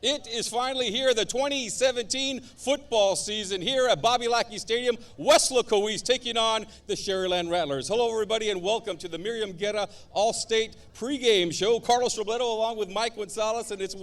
It is finally here, the 2017 football season here at Bobby Lackey Stadium. Weslaco is taking on the Sharyland Rattlers. Hello, everybody, and welcome to the Miriam Guerra All-State pregame show. Carlos Robledo along with Mike Gonzalez, and it's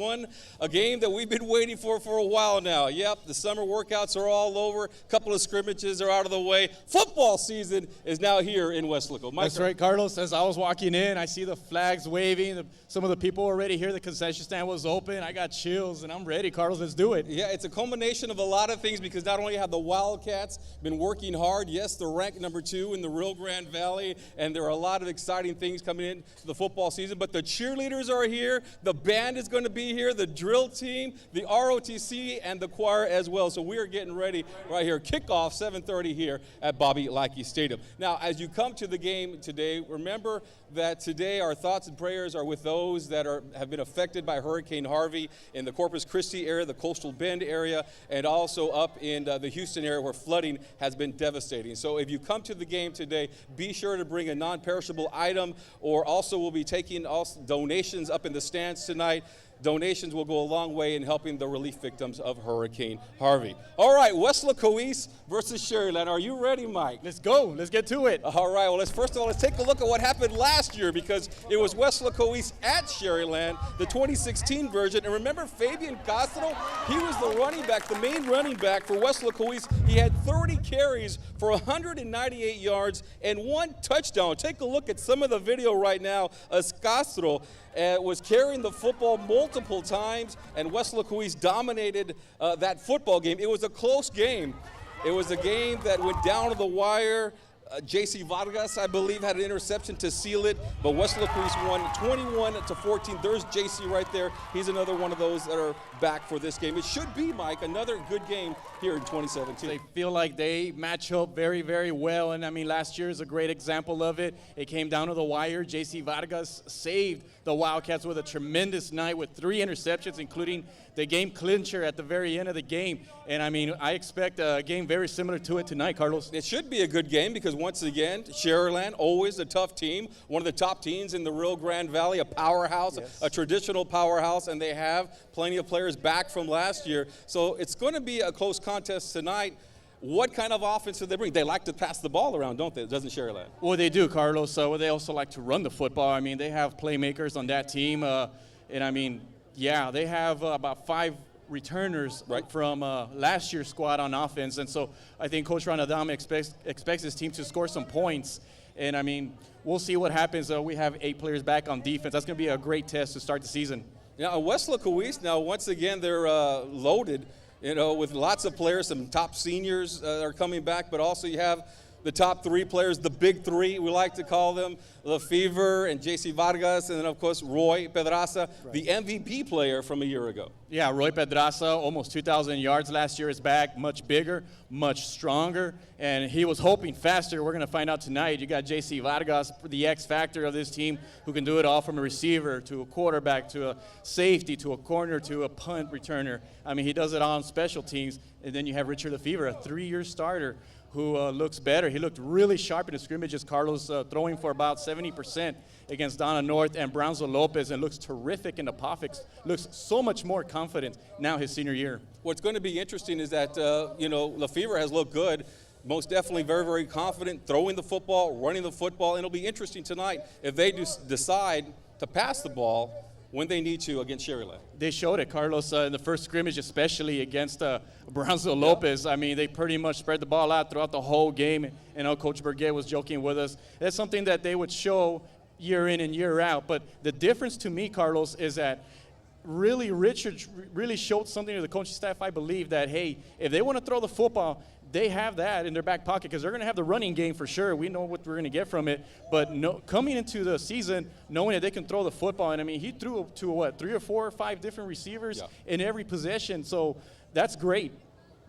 a game that we've been waiting for a while now. Yep, the summer workouts are all over. A couple of scrimmages are out of the way. Football season is now here in Weslaco. That's right, Carlos. As I was walking in, I see the flags waving. Some of the people already here. The concession stand was open. I got chills. And I'm ready, Carlos. Let's do it. Yeah, it's a culmination of a lot of things because not only have the Wildcats been working hard, yes, they're ranked number 2 in the Rio Grande Valley, and there are a lot of exciting things coming into the football season, but the cheerleaders are here, the band is going to be here, the drill team, the ROTC, and the choir as well. So we are getting ready right here. Kickoff 7:30 here at Bobby Lackey Stadium. Now, as you come to the game today, remember that today our thoughts and prayers are with those that have been affected by Hurricane Harvey in the Corpus Christi area, the Coastal Bend area, and also up in the Houston area where flooding has been devastating. So if you come to the game today, be sure to bring a non-perishable item, or also we'll be taking donations up in the stands tonight. Donations will go a long way in helping the relief victims of Hurricane Harvey. All right, Weslaco East versus Sharyland. Are you ready, Mike? Let's go. Let's get to it. All right, well, first of all, let's take a look at what happened last year because it was Weslaco East at Sharyland, the 2016 version. And remember Fabian Castro? He was the running back, the main running back for Weslaco East. He had 30 carries for 198 yards and 1 touchdown. Take a look at some of the video right now as Castro was carrying the football multiple times, and Weslaco East dominated that football game. It was a close game. It was a game that went down to the wire. J.C. Vargas, I believe, had an interception to seal it, but Weslaco East won 21-14. There's J.C. right there. He's another one of those that are back for this game. It should be, Mike, another good game here in 2017. They feel like they match up very, very well, and I mean, last year is a great example of it. It came down to the wire. J.C. Vargas saved the Wildcats with a tremendous night with 3 interceptions, including the game clincher at the very end of the game. And I mean, I expect a game very similar to it tonight, Carlos. It should be a good game because once again, Sharyland, always a tough team, one of the top teams in the Rio Grande Valley, a powerhouse, yes. A traditional powerhouse, and they have plenty of players back from last year. So it's going to be a close contest tonight. What kind of offense do they bring? They like to pass the ball around, don't they? Doesn't Sharyland? Well, they do, Carlos. They also like to run the football. I mean, they have playmakers on that team. And I mean, yeah, they have about 5 returners from last year's squad on offense. And so I think Coach Ranadam expects his team to score some points. And, I mean, we'll see what happens. We have 8 players back on defense. That's going to be a great test to start the season. Now, Weslaco East, now, once again, they're loaded, you know, with lots of players. Some top seniors are coming back, but also you have the top 3 players, the big 3, we like to call them, Lefevre and J.C. Vargas, and then, of course, Roy Pedraza, the MVP player from a year ago. Yeah, Roy Pedraza, almost 2,000 yards last year, is back, much bigger, much stronger, and he was hoping faster. We're going to find out tonight. You got J.C. Vargas, the X factor of this team, who can do it all from a receiver to a quarterback to a safety to a corner to a punt returner. I mean, he does it all on special teams. And then you have Richard Lefevre, a 3-year starter, who looks better. He looked really sharp in the scrimmages. Carlos throwing for about 70% against Donna North and Brownzo Lopez, and looks terrific in the pockets. Looks so much more confident now his senior year. What's going to be interesting is that, you know, Lefevre has looked good. Most definitely very, very confident, throwing the football, running the football. And it'll be interesting tonight if they decide to pass the ball when they need to against Sharyland. They showed it, Carlos, in the first scrimmage, especially against Brownzo Lopez. I mean, they pretty much spread the ball out throughout the whole game. And Coach Berget was joking with us. That's something that they would show year in and year out. But the difference to me, Carlos, is that really Richard really showed something to the coaching staff, I believe, that, hey, if they want to throw the football, they have that in their back pocket because they're going to have the running game for sure. We know what we're going to get from it. But coming into the season, knowing that they can throw the football, and I mean, he threw to what, 3 or 4 or 5 different receivers in every possession. So that's great.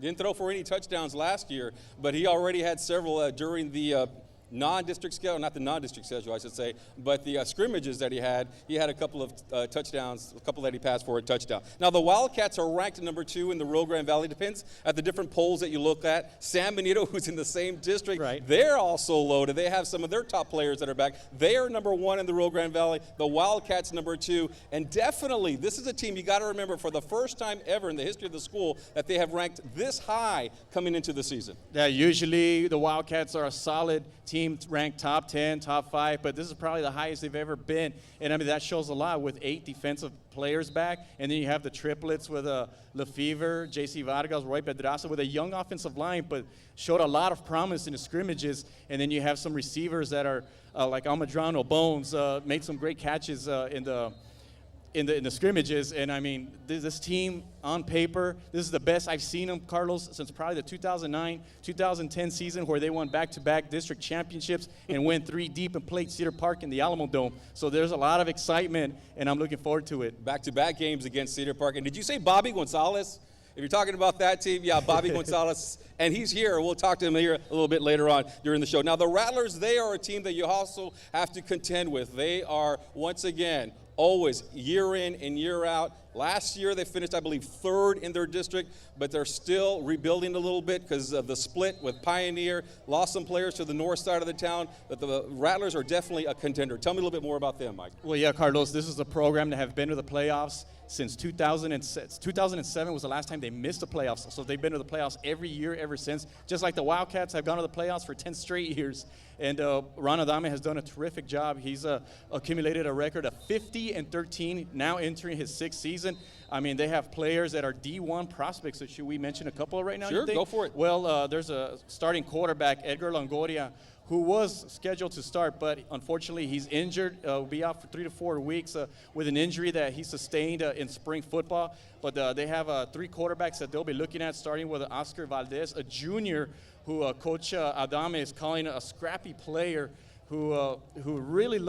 Didn't throw for any touchdowns last year, but he already had several during the non-district schedule, not the non-district schedule, I should say, but the scrimmages that he had a couple of touchdowns, a couple that he passed for a touchdown. Now, the Wildcats are ranked number 2 in the Rio Grande Valley. Depends at the different polls that you look at. San Benito, who's in the same district, right, they're also loaded. They have some of their top players that are back. They are number 1 in the Rio Grande Valley. The Wildcats number 2. And definitely, this is a team you got to remember for the first time ever in the history of the school that they have ranked this high coming into the season. Yeah, usually the Wildcats are a solid team ranked top 10, top 5, but this is probably the highest they've ever been. And I mean, that shows a lot with 8 defensive players back. And then you have the triplets with Lefevre, J.C. Vargas, Roy Pedraza with a young offensive line, but showed a lot of promise in the scrimmages. And then you have some receivers that are like Almadrano, Bones, made some great catches in the scrimmages. And I mean, this team on paper, this is the best I've seen them, Carlos, since probably the 2009-2010 season, where they won back-to-back district championships and went 3 deep and played Cedar Park in the Alamo Dome. So there's a lot of excitement, and I'm looking forward to it. Back-to-back games against Cedar Park. And did you say Bobby Gonzalez? If you're talking about that team, yeah, Bobby Gonzalez, and he's here. We'll talk to him here a little bit later on during the show. Now, the Rattlers, they are a team that you also have to contend with. They are, once again, always year in and year out. Last year they finished, I believe, 3rd in their district, but they're still rebuilding a little bit because of the split with Pioneer. Lost some players to the north side of the town, but the Rattlers are definitely a contender. Tell me a little bit more about them, Mike. Well, yeah, Carlos, this is a program that have been to the playoffs since 2006. 2007 was the last time they missed the playoffs, so they've been to the playoffs every year ever since, just like the Wildcats have gone to the playoffs for 10 straight years. And Ron Adame has done a terrific job. He's accumulated a record of 50-13, now entering his 6th season. I mean, they have players that are D1 prospects. So should we mention a couple right now? Sure, go for it. Well, there's a starting quarterback, Edgar Longoria, who was scheduled to start, but unfortunately he's injured. Will be out for 3 to 4 weeks with an injury that he sustained in spring football. But they have 3 quarterbacks that they'll be looking at, starting with Oscar Valdez, a junior who Coach Adame is calling a scrappy player who really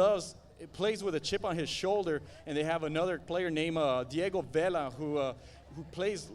plays with a chip on his shoulder. And they have another player named Diego Vela who plays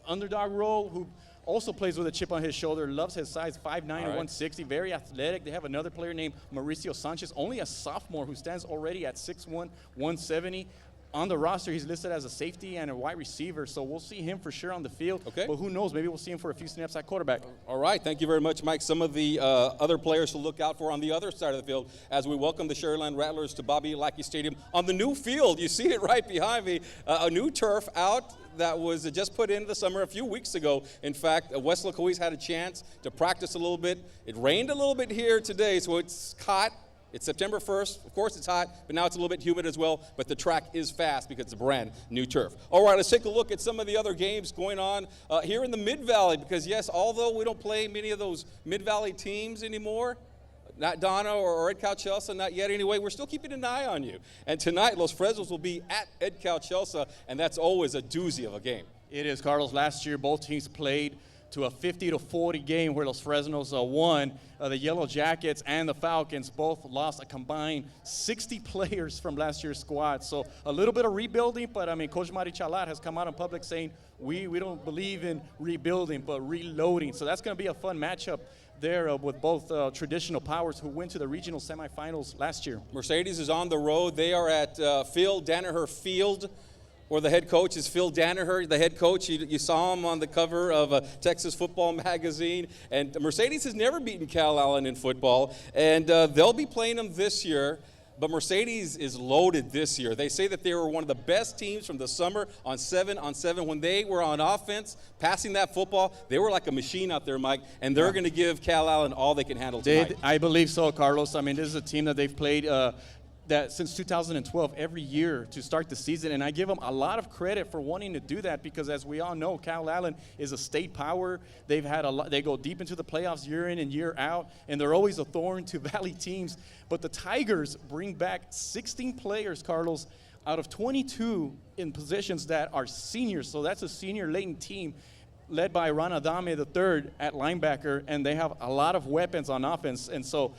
underdog role, who also plays with a chip on his shoulder, loves his size, 5'9", and 160, very athletic. They have another player named Mauricio Sanchez, only a sophomore, who stands already at 6'1", 170. On the roster, he's listed as a safety and a wide receiver, so we'll see him for sure on the field. Okay. But who knows, maybe we'll see him for a few snaps at quarterback. All right, thank you very much, Mike. Some of the other players to look out for on the other side of the field as we welcome the Sharyland Rattlers to Bobby Lackey Stadium on the new field. You see it right behind me, a new turf out that was just put in the summer a few weeks ago. In fact, Weslaco had a chance to practice a little bit. It rained a little bit here today, so it's hot. It's September 1st. Of course, it's hot, but now it's a little bit humid as well. But the track is fast because it's a brand new turf. All right, let's take a look at some of the other games going on here in the Mid-Valley. Because, yes, although we don't play many of those Mid-Valley teams anymore, not Donna or Edcal Chelsea, not yet anyway, we're still keeping an eye on you. And tonight, Los Fresnos will be at Edcal Chelsea, and that's always a doozy of a game. It is, Carlos. Last year, both teams played to a 50-40 game where Los Fresnos won. The Yellow Jackets and the Falcons both lost a combined 60 players from last year's squad. So a little bit of rebuilding, but I mean, Coach Mari Chalat has come out in public saying we don't believe in rebuilding, but reloading. So that's going to be a fun matchup there with both traditional powers who went to the regional semifinals last year. Mercedes is on the road. They are at Phil Danaher Field, where the head coach is Phil Danaher, the head coach. You saw him on the cover of Texas Football Magazine. And Mercedes has never beaten Cal Allen in football, and they'll be playing them this year. But Mercedes is loaded this year. They say that they were one of the best teams from the summer on 7-on-7. When they were on offense, passing that football, they were like a machine out there, Mike, and they're going to give Cal Allen all they can handle tonight. I believe so, Carlos. I mean, this is a team that they've played that since 2012 every year to start the season, and I give them a lot of credit for wanting to do that because, as we all know, Cal Allen is a state power. They've had they go deep into the playoffs year in and year out, and they're always a thorn to Valley teams. But the Tigers bring back 16 players, Carlos, out of 22 in positions that are seniors. So that's a senior-laden team led by Ron Adame III at linebacker, and they have a lot of weapons on offense. And so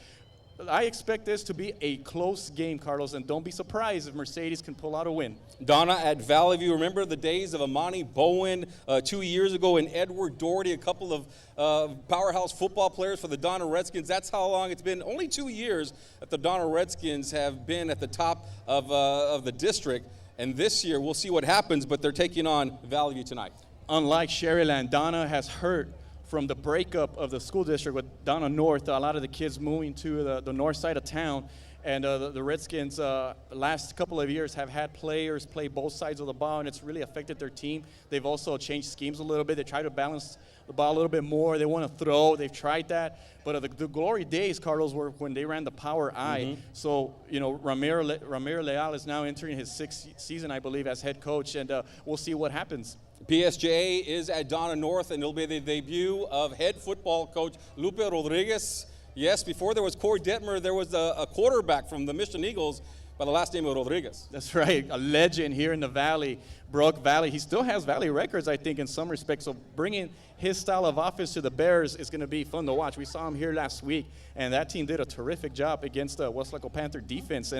I expect this to be a close game, Carlos, and don't be surprised if Mercedes can pull out a win. Donna at Valley View, remember the days of Amani Bowen 2 years ago and Edward Doherty, a couple of powerhouse football players for the Donna Redskins? That's how long it's been. Only 2 years that the Donna Redskins have been at the top of the district. And this year, we'll see what happens, but they're taking on Valley View tonight. Unlike Sharyland, Donna has heard from the breakup of the school district with Donna North, a lot of the kids moving to the north side of town. And the Redskins, last couple of years, have had players play both sides of the ball, and it's really affected their team. They've also changed schemes a little bit. They try to balance the ball a little bit more. They want to throw. They've tried that. But the glory days, Carlos, were when they ran the power I. So, Ramiro Leal is now entering his 6th season, I believe, as head coach, and we'll see what happens. PSJ is at Donna North, and it'll be the debut of head football coach Lupe Rodriguez. Yes, before there was Corey Detmer, there was a quarterback from the Mission Eagles by the last name of Rodriguez. That's right, a legend here in the Valley, Brook Valley. He still has Valley records, I think, in some respects. So bringing his style of offense to the Bears is going to be fun to watch. We saw him here last week, and that team did a terrific job against the Weslaco Panther defense.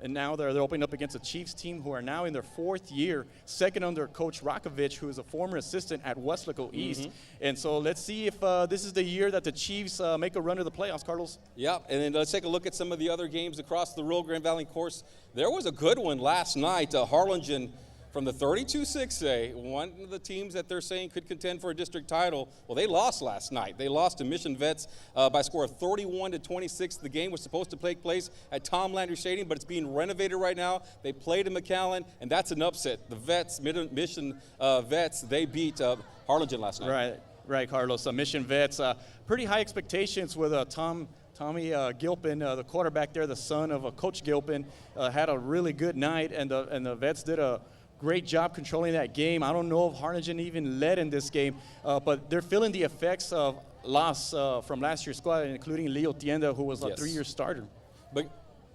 And now they're opening up against a Chiefs team who are now in their 4th year, second under Coach Rakovich, who is a former assistant at Weslaco East. And so let's see if this is the year that the Chiefs make a run to the playoffs, Carlos. Yeah, and then let's take a look at some of the other games across the Rio Grande Valley course. There was a good one last night. Harlingen from the 32-6A, one of the teams that they're saying could contend for a district title. Well, they lost last night. They lost to Mission Vets by a score of 31-26. The game was supposed to take place at Tom Landry Stadium, but it's being renovated right now. They played in McAllen, and that's an upset. The Vets, Mission Vets, they beat Harlingen last night. Right, Carlos. Mission Vets, pretty high expectations with Tommy Gilpin, the quarterback there, the son of Coach Gilpin, had a really good night, and the Vets did a great job controlling that game. I don't know if Harlingen even led in this game, but they're feeling the effects of loss from last year's squad, including Leo Tienda, who was a 3-year starter. But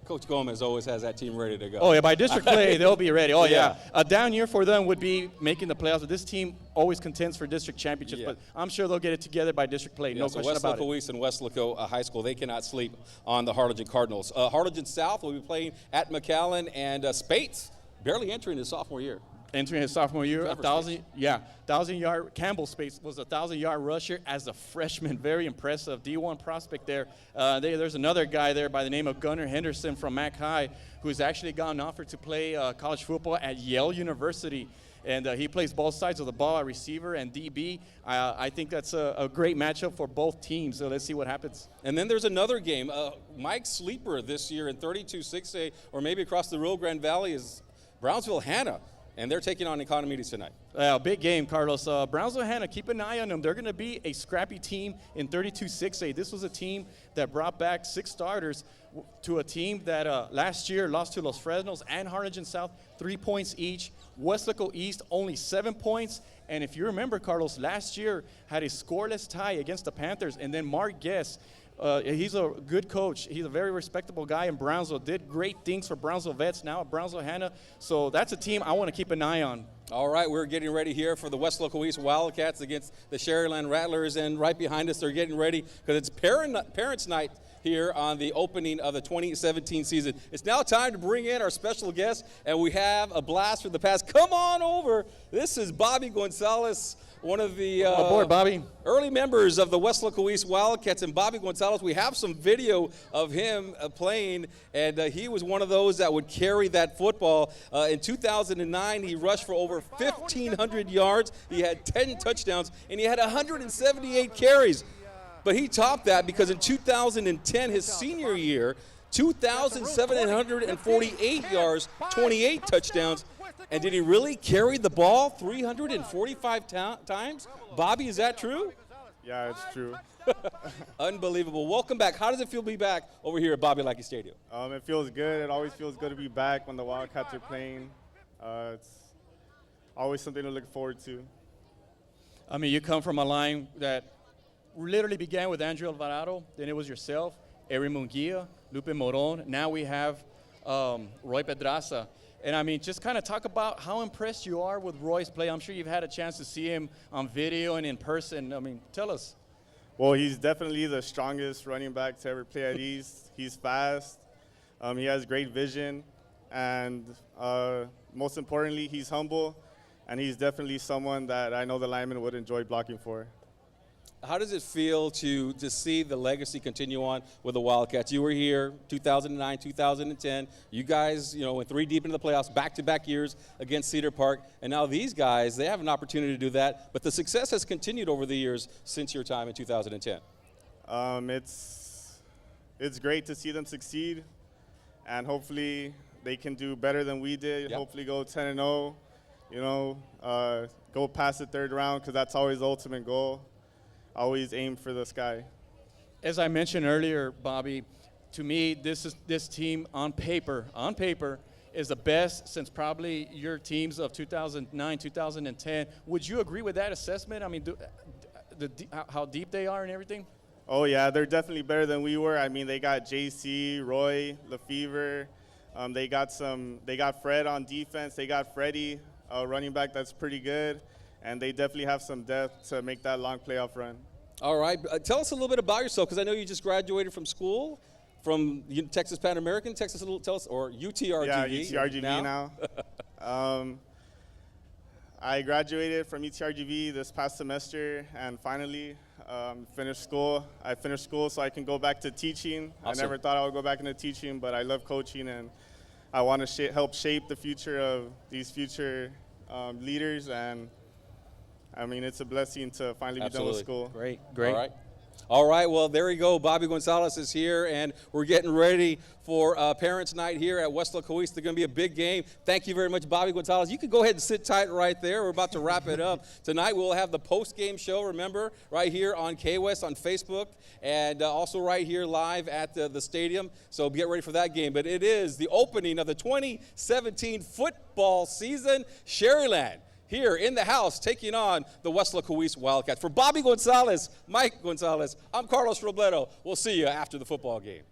Coach Gomez always has that team ready to go. Oh, yeah, by district play, they'll be ready. Oh, yeah. A down year for them would be making the playoffs. But this team always contends for district championships, but I'm sure they'll get it together by district play. No question about it. Weslaco East and Weslaco High School, they cannot sleep on the Harlingen Cardinals. Harlingen South will be playing at McAllen, and Spates barely entering his sophomore year. Entering his sophomore year, 1,000-yard. Campbell Spates was a 1,000-yard rusher as a freshman. Very impressive D1 prospect there. There's another guy there by the name of Gunnar Henderson from Mac High, who's actually gotten offered to play college football at Yale University. And he plays both sides of the ball, a receiver and DB. I think that's a great matchup for both teams. So let's see what happens. And then there's another game. Mike's sleeper this year in 32-6A, or maybe across the Rio Grande Valley, is Brownsville Hanna. And they're taking on Economides tonight. Big game, Carlos. Brownsville Hanna, keep an eye on them. They're going to be a scrappy team in 32-6A. This was a team that brought back 6 starters to a team that last year lost to Los Fresnos and Harlingen South, 3 points each. Weslaco East, only 7 points. And if you remember, Carlos, last year had a scoreless tie against the Panthers. And then Mark Guess, he's a good coach. He's a very respectable guy in Brownsville. Did great things for Brownsville Vets, now at Brownsville Hanna. So that's a team I want to keep an eye on. All right, we're getting ready here for the Weslaco East Wildcats against the Sharyland Rattlers. And right behind us, they're getting ready because it's Parents' Night here on the opening of the 2017 season. It's now time to bring in our special guest, and we have a blast from the past. Come on over. This is Bobby Gonzalez, one of the aboard, Bobby. Early members of the Weslaco East Wildcats. And Bobby Gonzalez, we have some video of him playing, and he was one of those that would carry that football. In 2009, he rushed for over 1,500 yards. He had 10 touchdowns, and he had 178 carries. But he topped that because in 2010, his senior year, 2,748 yards, 28 touchdowns. And did he really carry the ball 345 times? Bobby, is that true? Yeah, it's true. Unbelievable. Welcome back. How does it feel to be back over here at Bobby Lackey Stadium? It feels good. It always feels good to be back when the Wildcats are playing. It's always something to look forward to. I mean, you come from a line that literally began with Andrew Alvarado, then it was yourself, Eri Munguia, Lupe Moron. Now we have Roy Pedraza. And, I mean, just kind of talk about how impressed you are with Roy's play. I'm sure you've had a chance to see him on video and in person. I mean, tell us. Well, he's definitely the strongest running back to ever play at East. He's fast. He has great vision. And most importantly, he's humble. And he's definitely someone that I know the linemen would enjoy blocking for. How does it feel to see the legacy continue on with the Wildcats? You were here 2009, 2010. You guys, went 3 deep into the playoffs, back-to-back years against Cedar Park. And now these guys, they have an opportunity to do that. But the success has continued over the years since your time in 2010. It's great to see them succeed. And hopefully they can do better than we did. Yep. Hopefully go 10-0, go past the 3rd round, because that's always the ultimate goal. Always aim for the sky. As I mentioned earlier, Bobby, to me, this team on paper is the best since probably your teams of 2009, 2010. Would you agree with that assessment? I mean, how deep they are and everything? Oh yeah, they're definitely better than we were. I mean, they got JC, Roy, Lefevre. They got Fred on defense. They got Freddie, a running back that's pretty good. And they definitely have some depth to make that long playoff run. All right. Tell us a little bit about yourself, because I know you just graduated from school, from Texas Pan American. Tell us, or UTRGV. Yeah, UTRGV now. I graduated from UTRGV this past semester, and finally finished school. I finished school so I can go back to teaching. Awesome. I never thought I would go back into teaching, but I love coaching, and I want to help shape the future of these future leaders. And I mean, it's a blessing to finally be done with school. Great. All right, well, there you go. Bobby Gonzalez is here, and we're getting ready for Parents' Night here at Weslaco East. It's going to be a big game. Thank you very much, Bobby Gonzalez. You can go ahead and sit tight right there. We're about to wrap it up. Tonight we'll have the post-game show, remember, right here on KWES on Facebook, and also right here live at the stadium. So get ready for that game. But it is the opening of the 2017 football season. Sharyland here in the house, taking on the Weslaco East Wildcats. For Bobby Gonzalez, Mike Gonzalez, I'm Carlos Robledo. We'll see you after the football game.